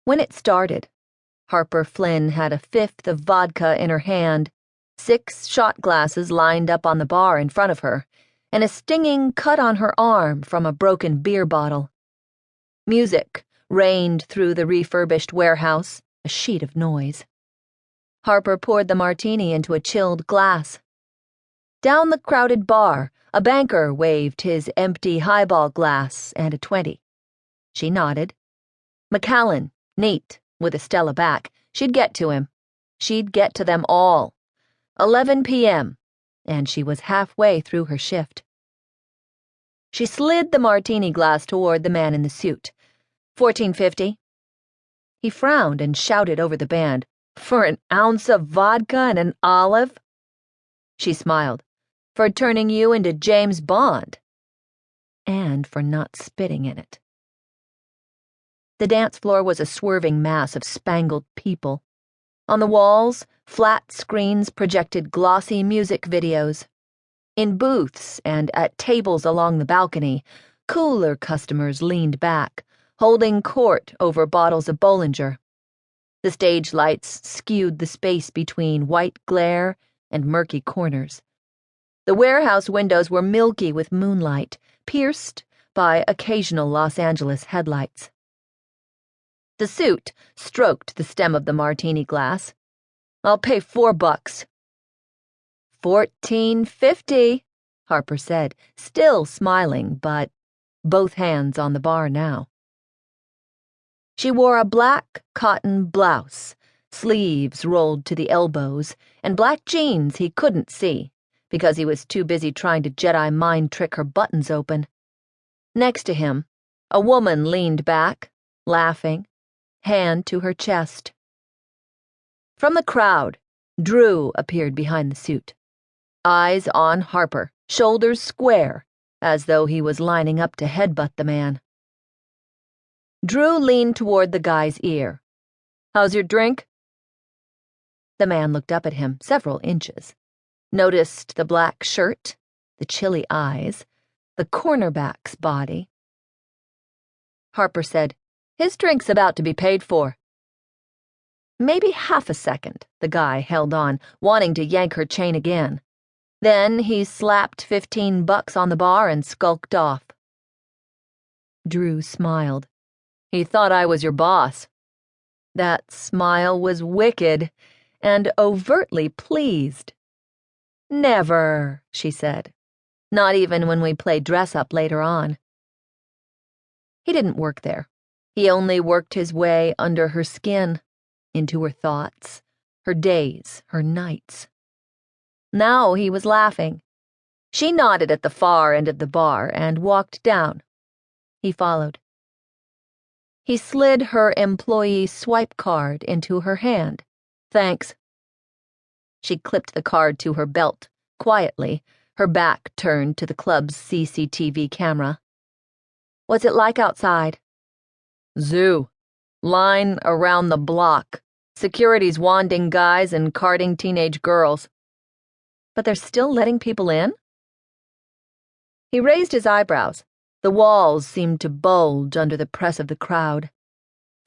When it started, Harper Flynn had a fifth of vodka in her hand, 6 shot glasses lined up on the bar in front of her, and a stinging cut on her arm from a broken beer bottle. Music rained through the refurbished warehouse, a sheet of noise. Harper poured the martini into a chilled glass. Down the crowded bar, a banker waved his empty highball glass and a 20. She nodded. McCallan, neat, with Estella back. She'd get to him. She'd get to them all. 11 p.m., and she was halfway through her shift. She slid the martini glass toward the man in the suit. 14.50. He frowned and shouted over the band, "For an ounce of vodka and an olive?" She smiled. "For turning you into James Bond." And for not spitting in it. The dance floor was a swerving mass of spangled people. On the walls, flat screens projected glossy music videos. In booths and at tables along the balcony, cooler customers leaned back, holding court over bottles of Bollinger. The stage lights skewed the space between white glare and murky corners. The warehouse windows were milky with moonlight, pierced by occasional Los Angeles headlights. The suit stroked the stem of the martini glass. "I'll pay $4. $14.50, Harper said, still smiling, but both hands on the bar now. She wore a black cotton blouse, sleeves rolled to the elbows, and black jeans he couldn't see, because he was too busy trying to Jedi mind trick her buttons open. Next to him, a woman leaned back, laughing, hand to her chest. From the crowd, Drew appeared behind the suit. Eyes on Harper, shoulders square, as though he was lining up to headbutt the man. Drew leaned toward the guy's ear. "How's your drink?" The man looked up at him several inches, noticed the black shirt, the chilly eyes, the cornerback's body. Harper said, "His drink's about to be paid for." Maybe half a second, the guy held on, wanting to yank her chain again. Then he slapped $15 on the bar and skulked off. Drew smiled. "He thought I was your boss." That smile was wicked and overtly pleased. "Never," she said. "Not even when we play dress-up later on." He didn't work there. He only worked his way under her skin, into her thoughts, her days, her nights. Now he was laughing. She nodded at the far end of the bar and walked down. He followed. He slid her employee swipe card into her hand. "Thanks." She clipped the card to her belt, quietly, her back turned to the club's CCTV camera. "What's it like outside?" "Zoo. Line around the block. Security's wanding guys and carting teenage girls." "But they're still letting people in?" He raised his eyebrows. The walls seemed to bulge under the press of the crowd.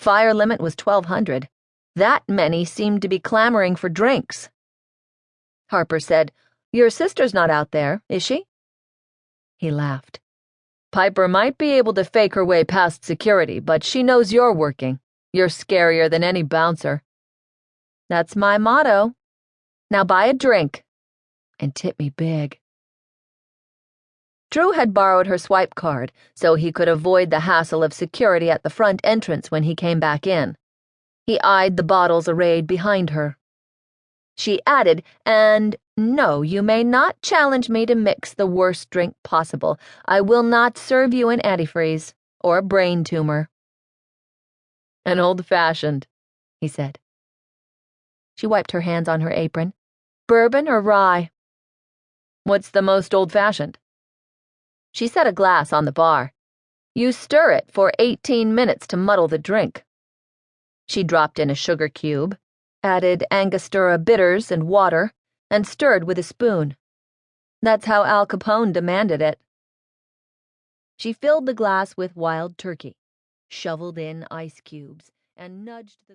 Fire limit was 1,200. That many seemed to be clamoring for drinks. Harper said, "Your sister's not out there, is she?" He laughed. "Piper might be able to fake her way past security, but she knows you're working. You're scarier than any bouncer." "That's my motto. Now buy a drink. And tip me big." Drew had borrowed her swipe card so he could avoid the hassle of security at the front entrance when he came back in. He eyed the bottles arrayed behind her. She added, "And no, you may not challenge me to mix the worst drink possible. I will not serve you an antifreeze or a brain tumor." "An old-fashioned," he said. She wiped her hands on her apron. "Bourbon or rye?" "What's the most old-fashioned?" She set a glass on the bar. "You stir it for 18 minutes to muddle the drink." She dropped in a sugar cube, added Angostura bitters and water, and stirred with a spoon. That's how Al Capone demanded it. She filled the glass with wild turkey, shoveled in ice cubes, and nudged the